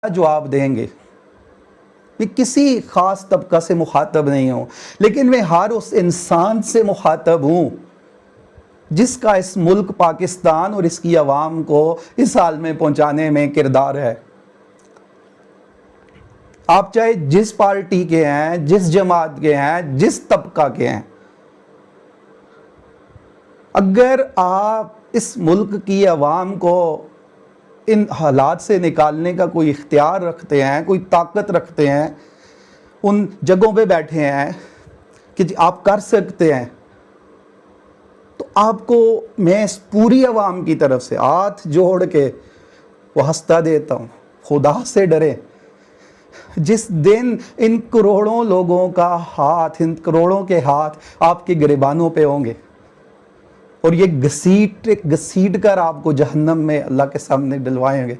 جواب دیں گے. میں کسی خاص طبقہ سے مخاطب نہیں ہوں، لیکن میں ہر اس انسان سے مخاطب ہوں جس کا اس ملک پاکستان اور اس کی عوام کو اس حال میں پہنچانے میں کردار ہے. آپ چاہے جس پارٹی کے ہیں، جس جماعت کے ہیں، جس طبقہ کے ہیں، اگر آپ اس ملک کی عوام کو ان حالات سے نکالنے کا کوئی اختیار رکھتے ہیں، کوئی طاقت رکھتے ہیں، ان جگہوں پہ بیٹھے ہیں کہ آپ کر سکتے ہیں، تو آپ کو میں اس پوری عوام کی طرف سے ہاتھ جوڑ کے واسطہ دیتا ہوں، خدا سے ڈریں. جس دن ان کروڑوں لوگوں کا ہاتھ، ان کروڑوں کے ہاتھ آپ کے گریبانوں پہ ہوں گے اور یہ گھسیٹ کر آپ کو جہنم میں اللہ کے سامنے ڈلوائیں گے.